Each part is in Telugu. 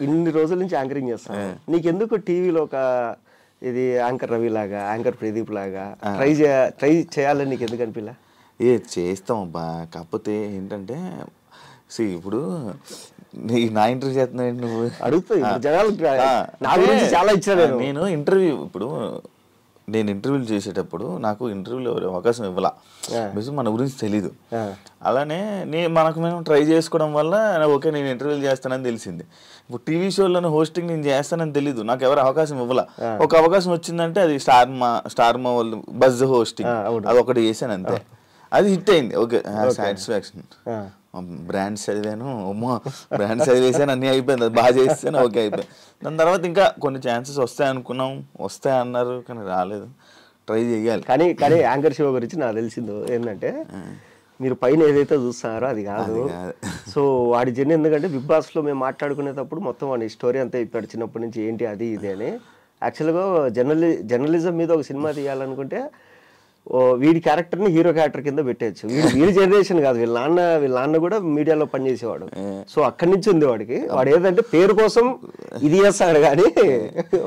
ఇన్ని రోజుల నుంచి యాంకరింగ్ చేస్తాను, నీకెందుకు టీవీలో ఒక ఇది యాంకర్ రవి లాగా, యాంకర్ ప్రదీప్ లాగా ట్రై చేయాలని నీకు ఎందుకు అనిపిలా? చేస్తాం అబ్బా, కాకపోతే ఏంటంటే ఇప్పుడు నా ఇంటర్వ్యూ చేస్తున్నావు నువ్వు అడుగుతావు జనాలు నా గురించి చాలా ఇచ్చాను నేను ఇంటర్వ్యూ. ఇప్పుడు నేను ఇంటర్వ్యూలు చేసేటప్పుడు నాకు ఇంటర్వ్యూలో అవకాశం ఇవ్వాల, మన గురించి తెలీదు. అలానే మనకు మేము ట్రై చేసుకోవడం వల్ల ఓకే నేను ఇంటర్వ్యూలు చేస్తానని తెలిసింది. ఇప్పుడు టీవీ షోలోనే హోస్టింగ్ నేను చేస్తానని తెలీదు, నాకు ఎవరు అవకాశం ఇవ్వాల. ఒక అవకాశం వచ్చిందంటే అది స్టార్ మా వాళ్ళు బజ్ హోస్టింగ్ అది ఒకటి చేశాను అంతే, అది హిట్ అయింది. Okay satisfaction. బ్రాండ్స్ చదివాను, బ్రాండ్స్ చదివేసాను, అన్నీ అయిపోయింది, అది బాగా చేస్తాను, ఓకే అయిపోయింది. దాని తర్వాత ఇంకా కొన్ని ఛాన్సెస్ వస్తాయి అనుకున్నాం, వస్తాయి అన్నారు కానీ రాలేదు. ట్రై చేయాలి. కానీ యాంకర్ షో గురించి నాకు తెలిసిందో ఏంటంటే మీరు పైన ఏదైతే చూస్తున్నారో అది కాదు. సో వాడి జర్నీ ఎందుకంటే బిగ్ బాస్లో మేము మాట్లాడుకునేటప్పుడు మొత్తం వాడి స్టోరీ అంతా ఇప్పాడు చిన్నప్పటి నుంచి ఏంటి అది ఇది అని. యాక్చువల్గా జర్నలిజం మీద ఒక సినిమా తీయాలనుకుంటే వీడి క్యారెక్టర్ని హీరో క్యారెక్టర్ కింద పెట్టేయచ్చు. వీడి జనరేషన్ కాదు, వీళ్ళ నాన్న కూడా మీడియాలో పనిచేసేవాడు. సో అక్కడి నుంచి ఉంది వాడికి. వాడు ఏదంటే పేరు కోసం ఇది చేస్తాడు కానీ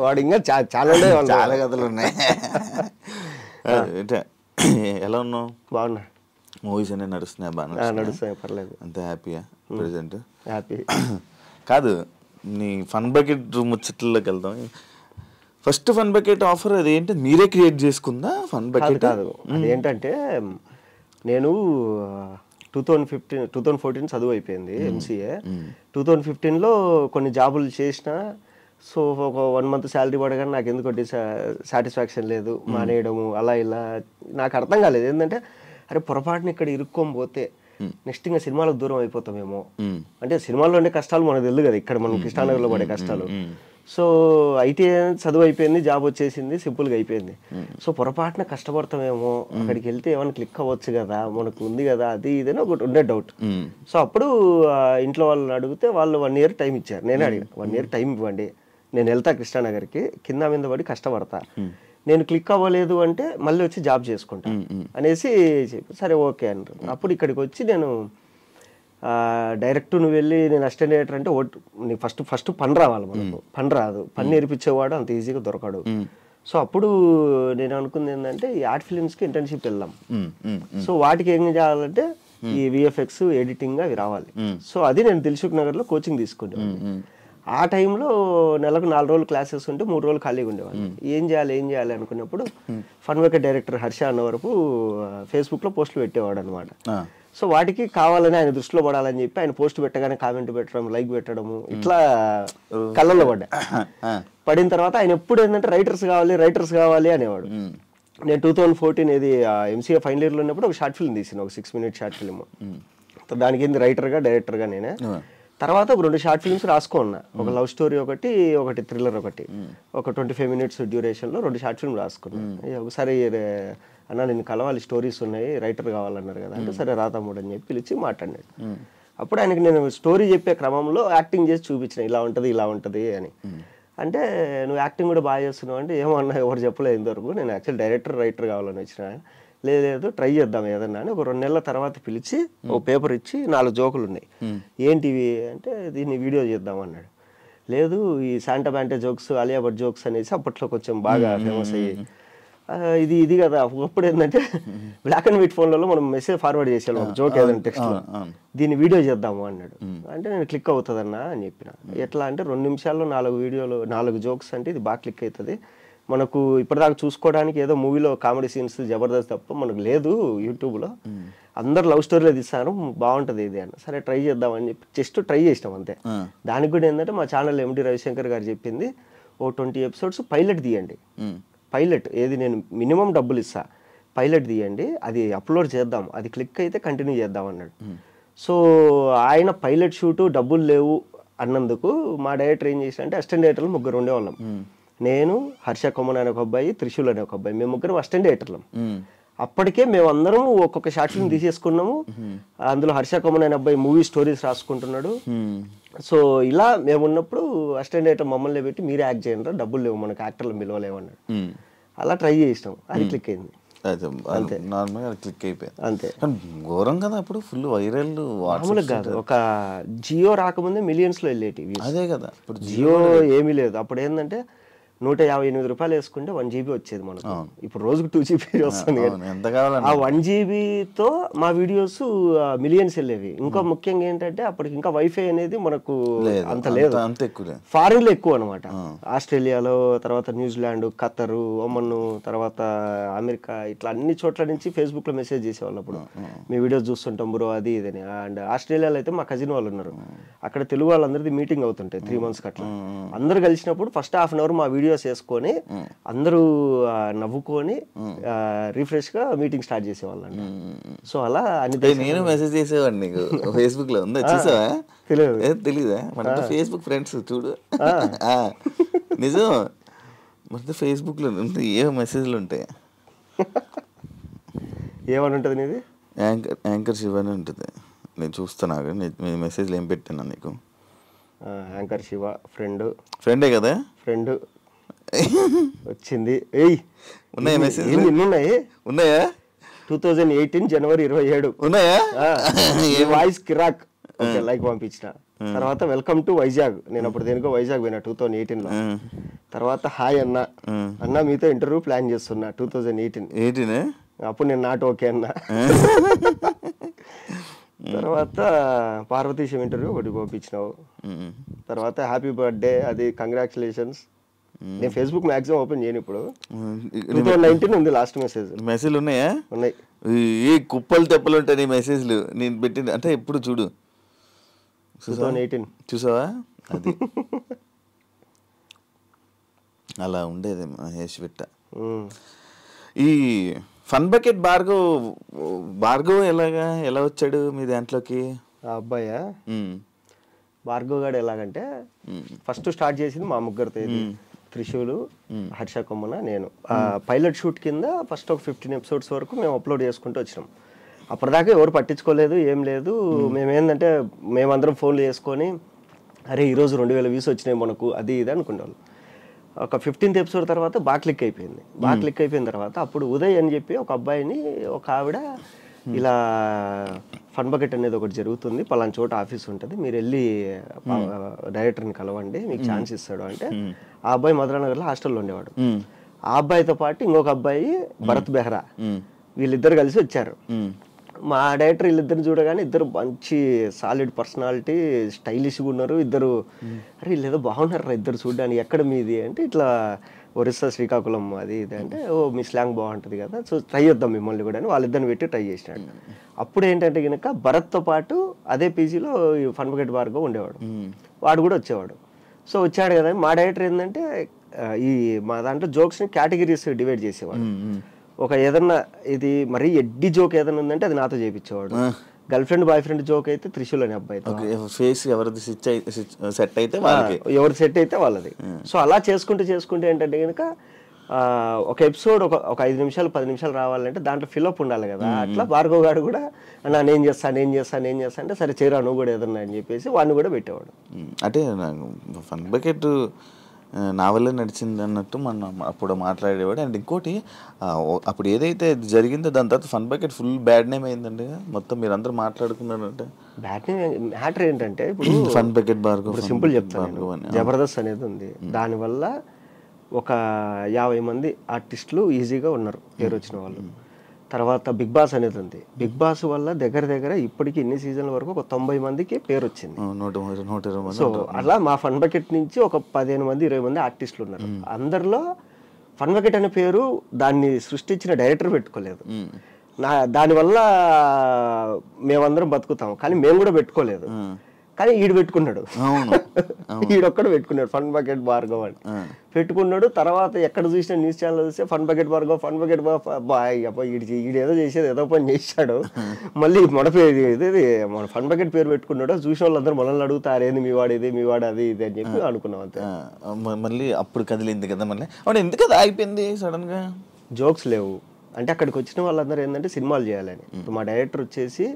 వాడు ఇంకా చాలా కథలు ఉన్నాయి. ఎలా ఉన్నావు? బాగున్నా. మూవీస్ అన్నీ నడుస్తున్నాయి? బాగా నడుస్తున్నాయి, పర్లేదు. అంత హ్యాపీయా ప్రెసెంట్? హ్యాపీ. కాదు, నీ ఫన్ బకెట్ ముచ్చట్లోకి వెళ్దాం. ఫస్ట్ ఫన్ బకెట్ ఆఫర్ అదేంటి, మీరే క్రియేట్ చేసుకుందా ఫన్ బకెట్? కాదు, అదేంటంటే నేను 2014 చదువు అయిపోయింది ఎంసీఏ. 2015లో కొన్ని జాబులు చేసిన. సో ఒక 1 month శాలరీ పడగానే నాకు ఎందుకు సాటిస్ఫాక్షన్ లేదు, మానేయడము అలా ఇలా. నాకు అర్థం కాలేదు ఏంటంటే అరే పొరపాటున ఇక్కడ ఇరుక్కొని పోతే నెక్స్ట్ ఇంకా సినిమాలకు దూరం అయిపోతామేమో. అంటే సినిమాల్లో ఉండే కష్టాలు మనకు తెలియదు కదా, ఇక్కడ మనం కృష్ణానగర్లో పడే కష్టాలు. సో ఐటీ చదువు అయిపోయింది, జాబ్ వచ్చేసింది, సింపుల్గా అయిపోయింది. సో పొరపాటున కష్టపడతామేమో, అక్కడికి వెళ్తే ఏమైనా క్లిక్ అవ్వచ్చు కదా, మనకు ఉంది కదా, అది ఇదని ఒకటి ఉండే డౌట్. సో అప్పుడు ఇంట్లో వాళ్ళని అడిగితే వాళ్ళు 1 year టైం ఇచ్చారు. నేనే అడిగాను 1 year టైం ఇవ్వండి, నేను వెళ్తా కృష్ణానగర్కి, కింద మీద పడి కష్టపడతా, నేను క్లిక్ అవ్వలేదు అంటే మళ్ళీ వచ్చి జాబ్ చేసుకుంటా అనేసి చెప్పి సరే ఓకే అన్నారు. అప్పుడు ఇక్కడికి వచ్చి నేను డైరెక్ట్ నువ్వు వెళ్ళి నేను అసిస్టెంట్ డైరెక్టర్ అంటే నీకు ఫస్ట్ పని రావాలి, మనకు పని రాదు, పని నేర్పించేవాడు అంత ఈజీగా దొరకడు. సో అప్పుడు నేను అనుకుంది ఏంటంటే ఈ ఆర్ట్ ఫిలిమ్స్కి ఇంటర్న్షిప్ వెళ్దాం. సో వాటికి ఏం చేయాలంటే ఈ విఎఫ్ఎక్స్ ఎడిటింగ్ అవి రావాలి. సో అది నేను దిల్సుఖ్ నగర్లో కోచింగ్ తీసుకునేవాడిని. ఆ టైంలో నెలకు 4 రోజులు క్లాసెస్ ఉంటే 3 రోజులు ఖాళీగా ఉండేవాడిని. ఏం చేయాలి అనుకున్నప్పుడు ఫన్ బకెట్ డైరెక్టర్ హర్ష అన్న వరకు ఫేస్బుక్లో పోస్టులు పెట్టేవాడు అనమాట. సో వాటికి కావాలని ఆయన దృష్టిలో పడాలని చెప్పి ఆయన పోస్ట్ పెట్టగానే కామెంట్ పెట్టడం, లైక్ పెట్టడము, ఇట్లా కళ్ళల్లో పడిన తర్వాత ఆయన ఎప్పుడు ఏంటంటే రైటర్స్ కావాలి అనేవాడు. నేను 2014 ఇది ఎంసీఏ ఫైనల్ ఇయర్లో ఉన్నప్పుడు ఒక షార్ట్ ఫిల్మ్ తీసిన, ఒక 6 minute షార్ట్ ఫిల్మ్. దానికి ఏంది రైటర్గా డైరెక్టర్గా నేనే. తర్వాత ఒక 2 షార్ట్ ఫిల్మ్స్ రాసుకున్నా, ఒక లవ్ స్టోరీ ఒకటి థ్రిల్లర్ ఒక 25 minutes డ్యూరేషన్లో 2 షార్ట్ ఫిల్మ్ రాసుకున్నాను. ఒకసారి అన్న నేను కలవాలి, స్టోరీస్ ఉన్నాయి, రైటర్ కావాలన్నారు కదా అంటే సరే రా తమ్ముడు అని చెప్పి పిలిచి మాట్లాడినాడు. అప్పుడు ఆయనకి నేను స్టోరీ చెప్పే క్రమంలో యాక్టింగ్ చేసి చూపించిన, ఇలా ఉంటుంది అని. అంటే నువ్వు యాక్టింగ్ కూడా బాగా చేస్తున్నావు అంటే ఏమన్నా ఎవరు చెప్పలేదు ఇంతవరకు, నేను యాక్చువల్ రైటర్ కావాలని వచ్చిన. లేదు ట్రై చేద్దాం ఏదన్నా అని ఒక 2 నెలల తర్వాత పిలిచి ఒక పేపర్ ఇచ్చి 4 జోకులు ఉన్నాయి, ఏంటివి అంటే దీన్ని వీడియో చేద్దాం అన్నాడు. లేదు ఈ శాంటా బ్యాంటే జోక్స్, అలియా భట్ జోక్స్ అనేసి అప్పట్లో కొంచెం బాగా ఫేమస్ అయ్యి ఇది కదా. ఒకప్పుడు ఏంటంటే బ్లాక్ అండ్ వైట్ ఫోన్లలో మనం మెసేజ్ ఫార్వర్డ్ చేసేవాళ్ళం జోక్ ఏదైనా టెక్స్ట్లో, దీన్ని వీడియో చేద్దాము అన్నాడు. అంటే నేను క్లిక్ అవుతుందన్నా అని చెప్పిన. ఎట్లా అంటే 2 నిమిషాల్లో 4 జోక్స్ అంటే ఇది బాగా క్లిక్ అవుతుంది, మనకు ఇప్పటిదాకా చూసుకోవడానికి ఏదో మూవీలో కామెడీ సీన్స్ జబర్దస్త్ తప్ప మనకు లేదు యూట్యూబ్లో, అందరు లవ్ స్టోరీలో తీస్తారు, బాగుంటుంది ఇది అన్న. సరే ట్రై చేద్దామని చెప్పి జస్ట్ ట్రై చేసినాం అంతే. దానికి కూడా ఏంటంటే మా ఛానల్ ఎండి రవిశంకర్ గారు చెప్పింది ఓ 20 episodes పైలట్ తీయండి. పైలట్ ఏది నేను మినిమం డబ్బులు ఇస్తా, పైలట్ తీయండి, అది అప్లోడ్ చేద్దాం, అది క్లిక్ అయితే కంటిన్యూ చేద్దాం అన్నాడు. సో ఆయన పైలట్ షూటు డబ్బులు లేవు అన్నందుకు మా డైరెక్టర్ ఏం చేసిన అంటే అసిస్టెంట్ డైరెక్టర్లు 3 ఉండేవాళ్ళం. నేను, హర్ష కొమ్మన్ అనే ఒక అబ్బాయి, త్రిశూల్ అనే ఒక అబ్బాయి, మేము 3 అసిస్టెంట్ డైరెక్టర్లం. అప్పటికే మేము అందరం ఒక్కొక్క షార్ట్ ఫిల్మ్ తీసేసుకున్నాము. అందులో హర్ష కొమ్మన్ అనే అబ్బాయి మూవీ స్టోరీస్ రాసుకుంటున్నాడు. సో ఇలా మేము ఉన్నప్పుడు అసిస్టెంట్ డైరెక్టర్ మమ్మల్ని పెట్టి మీరే యాక్ట్ చేయండి, డబ్బులు లేవు మనకు, యాక్టర్లు పిలవలేమన్నాడు. అలా ట్రై చేసినాం, అది క్లిక్ అయింది. అంతే నార్మల్గా క్లిక్ అయిపోయింది అంతే. ఘోరం కదా అప్పుడు, ఫుల్ వైరల్. మామూలుగా కాదు, ఒక జియో రాకముందే మిలియన్స్లో వెళ్ళేటివి. అదే కదా, ఇప్పుడు జియో ఏమీ లేదు అప్పుడు. ఏంటంటే 158 రూపాయలు వేసుకుంటే 1 GB వచ్చేది మనకు. ఇప్పుడు రోజుకు 2 GB వస్తుంది. ఆ 1 GBతో మా వీడియోస్ మిలియన్స్ వెళ్ళేవి. ఇంకా ముఖ్యంగా ఏంటంటే అప్పటికి ఇంకా వైఫై అనేది మనకు అంత లేదు, ఫారిన్ లో ఎక్కువ అనమాట. ఆస్ట్రేలియాలో, తర్వాత న్యూజిలాండ్, ఖతర్, ఒమన్, తర్వాత అమెరికా, ఇట్లా అన్ని చోట్ల నుంచి ఫేస్బుక్ లో మెసేజ్ చేసేవాళ్ళు అప్పుడు, మీ వీడియోస్ చూస్తుంటాం బ్రో అది ఇదని. అండ్ ఆస్ట్రేలియాలో అయితే మా కజిన్ వాళ్ళు ఉన్నారు, అక్కడ తెలుగు వాళ్ళందరిది మీటింగ్ అవుతుంటాయి 3 months అట్లా. అందరు కలిసినప్పుడు ఫస్ట్ హాఫ్ అన్ అవర్ మా వీడియోస్ వేసుకొని అందరూ నవ్వుకొని రిఫ్రెష్ గా మీటింగ్ స్టార్ట్ చేసేవాళ్ళండి. సో అలా అన్ని. నేను మెసేజ్ చేసేవాడిని నీకు ఫేస్బుక్ లో, ఉందా చూసావా? తెలీదా? మన ఫేస్బుక్ ఫ్రెండ్స్ చూడు. నిజం, మన ఫేస్బుక్ లో ఏ మెసేజ్లు ఉంటాయి. ఏమని ఉంటుంది నీది? యాంకర్ శివ అని ఉంటుంది. నేను చూస్తాను, మెసేజ్లు ఏం పెట్టాను నీకు? యాంకర్ శివ ఫ్రెండే కదా, ఫ్రెండ్ వచ్చింది. ఏయ్ ఉన్నాయా మెసేజ్? ఉన్నాయి. ఉన్నాయా? 2018 జనవరి 27 ఉన్నాయా? వాయిస్ కిరాక్, ఓకే లైక్ పంపించిన. తర్వాత వెల్కమ్ టు వైజాగ్, నేను అప్పుడు దేనికో వైజాగ్ పోయినా 2018 లో. తర్వాత హాయ్ అన్న మీతో ఇంటర్వ్యూ ప్లాన్ చేస్తున్నా 2018. అప్పుడు నేను నాట్ ఓకే అన్నా. తర్వాత పార్వతీశం ఇంటర్వ్యూ ఒకటి పంపించినావు. తర్వాత హ్యాపీ బర్త్డే అది, కంగ్రాచులేషన్స్. నేను ఫేస్బుక్ మాక్సిమం ఓపెన్ చేయను ఇప్పుడు. 2019 ఉంది లాస్ట్ మెసేజ్. మెసేజ్లు ఉన్నాయా? ఉన్నాయి. ఏ కుప్పలు తెప్పలు ఉంటాయి నీ మెసేజ్లు నేను పెట్టింది అంటే. ఎప్పుడు చూడు, 2018 చూసావా? అది అలా ఉండేది మహేష్ బిట్ట. ఈ ఫన్ బకెట్ భార్గవ్ ఎలా వచ్చాడు మీ దాంట్లోకి? ఆ అబ్బాయా భార్గవ్ గారు ఎలాగంటే ఫస్ట్ స్టార్ట్ చేసింది మా ముగ్గురితో, త్రిశూలు, హర్ష కొమ్మన, నేను. పైలట్ షూట్ కింద ఫస్ట్ ఒక 15 episodes వరకు మేము అప్లోడ్ చేసుకుంటూ వచ్చినాం. అప్పటిదాకా ఎవరు పట్టించుకోలేదు, ఏం లేదు. మేమేందంటే మేమందరం ఫోన్లు చేసుకొని అరే ఈరోజు 2000 views వచ్చినాయి మనకు అది ఇది అనుకునేవాళ్ళు. ఒక 15th episode తర్వాత బాగా క్లిక్ అయిపోయింది. తర్వాత అప్పుడు ఉదయ్ అని చెప్పి ఒక అబ్బాయిని, ఒక ఆవిడ ఇలా ఫన్ బకెట్ అనేది ఒకటి జరుగుతుంది, పలానా చోట ఆఫీస్ ఉంటుంది, మీరు వెళ్ళి డైరెక్టర్ని కలవండి, మీకు ఛాన్స్ ఇస్తాడు అంటే. ఆ అబ్బాయి మధురానగర్లో హాస్టల్లో ఉండేవాడు. ఆ అబ్బాయితో పాటు ఇంకొక అబ్బాయి భరత్ బెహ్రా, వీళ్ళిద్దరు కలిసి వచ్చారు. మా డైరెక్టర్ వీళ్ళిద్దరిని చూడగానే ఇద్దరు మంచి సాలిడ్ పర్సనాలిటీ, స్టైలిష్గా ఉన్నారు ఇద్దరు. అరే వీళ్ళు ఏదో బాగున్నారు ఇద్దరు చూడడానికి, ఎక్కడ మీది అంటే ఇట్లా ఒరిస్సా శ్రీకాకుళం అది ఇది అంటే, ఓ మీ స్లాంగ్ బాగుంటుంది కదా, సో ట్రై చేద్దాం మిమ్మల్ని కూడా అని వాళ్ళిద్దరిని పెట్టి ట్రై చేసినాడు. అప్పుడు ఏంటంటే కనుక భరత్తో పాటు అదే పీజీలో ఫన్ బకెట్ భార్గవ్ ఉండేవాడు, వాడు కూడా వచ్చేవాడు. సో వచ్చాడు కదా, మా డైరెక్టర్ ఏంటంటే ఈ మా దాంట్లో జోక్స్ని కేటగిరీస్ డివైడ్ చేసేవాడు. ఒక ఏదన్నా ఇది మరీ ఎడ్డి జోక్ ఏదైనా ఉందంటే అది నాతో చేయించేవాడు. Girlfriend boyfriend joke అయితే త్రిశూల్ అనే అబ్బాయి, ఫేస్ ఎవరిది సెట్ అయితే ఎవరు సెట్ అయితే వాళ్ళది. సో అలా చేసుకుంటే ఏంటంటే కనుక ఒక ఎపిసోడ్ ఒక 5 నిమిషాలు 10 నిమిషాలు రావాలంటే దాంట్లో ఫిల్అప్ ఉండాలి కదా. అట్లా భార్గవ్ గారు కూడా నేను చేస్తాను అంటే సరే చేరా నువ్వు కూడా ఏదన్నా అని చెప్పేసి వాడిని కూడా పెట్టేవాడు. అంటే ఫన్ బకెట్ నా వల్లే నడిచింది అన్నట్టు మనం అప్పుడు మాట్లాడేవాడు. అండ్ ఇంకోటి అప్పుడు ఏదైతే జరిగిందో దాని తర్వాత fun bucket full bad name అయిందండి మొత్తం, మీరు అందరూ మాట్లాడుకున్నారంటే. బ్యాడ్ నేమ్ మ్యాటర్ ఏంటంటే ఇప్పుడు ఫన్ బకెట్ భార్గవ్, సింపుల్ చెప్తాను, జబర్దస్త్ అనేది ఉంది, దానివల్ల ఒక 50 మంది ఆర్టిస్టులు ఈజీగా ఉన్నారు పేరు వచ్చిన వాళ్ళు. తర్వాత బిగ్ బాస్ అనేది ఉంది, బిగ్ బాస్ వల్ల దగ్గర ఇప్పటికి ఇన్ని సీజన్ల వరకు ఒక 90 మందికి పేరు వచ్చింది. సో అలా మా ఫన్ బకెట్ నుంచి ఒక 15 మంది 20 మంది ఆర్టిస్టులు ఉన్నారు. అందరిలో ఫన్ బకెట్ అనే పేరు దాన్ని సృష్టించిన డైరెక్టర్ పెట్టుకోలేదు. దానివల్ల మేమందరం బతుకుతాం, కానీ మేము కూడా పెట్టుకోలేదు. కానీ ఈడు పెట్టుకున్నాడు, ఈడొక్కడు పెట్టుకున్నాడు ఫన్ బకెట్ భార్గవ్ అని పెట్టుకున్నాడు. తర్వాత ఎక్కడ చూసిన న్యూస్ ఛానల్ చూస్తే ఫన్ బకెట్ భార్గవ్ ఈడేదో చేసేది ఏదో పని చేశాడు, మళ్ళీ మన ఫన్ బకెట్ పేరు పెట్టుకున్నాడు. చూసిన వాళ్ళందరూ మనల్ని అడుగుతారేంది మీ వాడు అది ఇది అని చెప్పి అనుకున్నాం అంతే. మళ్ళీ అప్పుడు కదిలింది కదా, మళ్ళీ ఎందుకు కదా అయిపోయింది సడన్ గా. జోక్స్ లేవు అంటే అక్కడికి వచ్చిన వాళ్ళందరూ ఏంటంటే సినిమాలు చేయాలని. ఇప్పుడు మా డైరెక్టర్ వచ్చేసి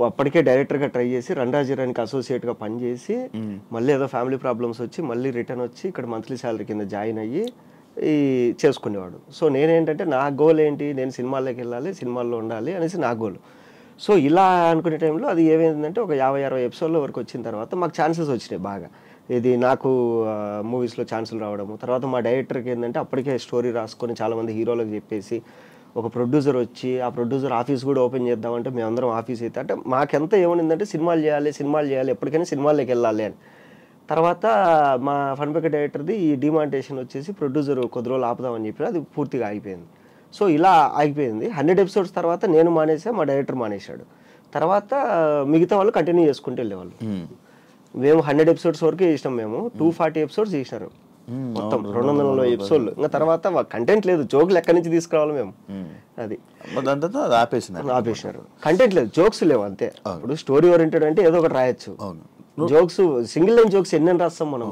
అప్పటికే డైరెక్టర్గా ట్రై చేసి రండాజీరానికి అసోసియేట్గా పనిచేసి మళ్ళీ ఏదో ఫ్యామిలీ ప్రాబ్లమ్స్ వచ్చి మళ్ళీ రిటర్న్ వచ్చి ఇక్కడ మంత్లీ శాలరీ కింద జాయిన్ అయ్యి ఈ చేసుకునేవాడు. సో నేనేంటంటే నా గోల్ ఏంటి, నేను సినిమాల్లోకి వెళ్ళాలి, సినిమాల్లో ఉండాలి అనేసి నా గోల్. సో ఇలా అనుకునే టైంలో అది ఏమైందంటే ఒక 50-60 ఎపిసోడ్ల వరకు వచ్చిన తర్వాత మాకు ఛాన్సెస్ వచ్చినాయి బాగా. ఇది నాకు మూవీస్లో ఛాన్సులు రావడము, తర్వాత మా డైరెక్టర్కి ఏంటంటే అప్పటికే స్టోరీ రాసుకొని చాలామంది హీరోలకు చెప్పేసి ఒక ప్రొడ్యూసర్ వచ్చి ఆ ప్రొడ్యూసర్ ఆఫీస్ కూడా ఓపెన్ చేద్దామంటే మేమందరం ఆఫీస్ అయితే అంటే మాకెంత ఏమనిందంటే సినిమాలు చేయాలి, ఎప్పటికైనా సినిమాల్లోకి వెళ్ళాలి అని. తర్వాత మా ఫన్పేక డైరెక్టర్ది ఈ డిమాంటేషన్ వచ్చేసి ప్రొడ్యూసర్ కొద్ది రోజులు ఆపుదామని చెప్పి అది పూర్తిగా ఆగిపోయింది. సో ఇలా ఆగిపోయింది. 100 ఎపిసోడ్స్ తర్వాత నేను మానేసా, మా డైరెక్టర్ మానేశాడు. తర్వాత మిగతా వాళ్ళు కంటిన్యూ చేసుకుంటూ వెళ్ళేవాళ్ళు. మేము 100 ఎపిసోడ్స్ వరకు చేసినాం. మేము 240 ఎపిసోడ్స్ చేసినారు మొత్తం, 240 ఎపిసోడ్లు. ఇంకా తర్వాత కంటెంట్ లేదు, జోకులు ఎక్కడి నుంచి తీసుకురావాలి మేము, అది ఆపేసినారు. కంటెంట్ లేదు, జోక్స్ లేవు అంతే. ఇప్పుడు స్టోరీ ఓరియంటెడ్ అంటే ఏదో ఒకటి రాయొచ్చు. జోక్స్ సింగిల్ లైన్ జోక్స్ ఎన్ని రాస్తాం మనం.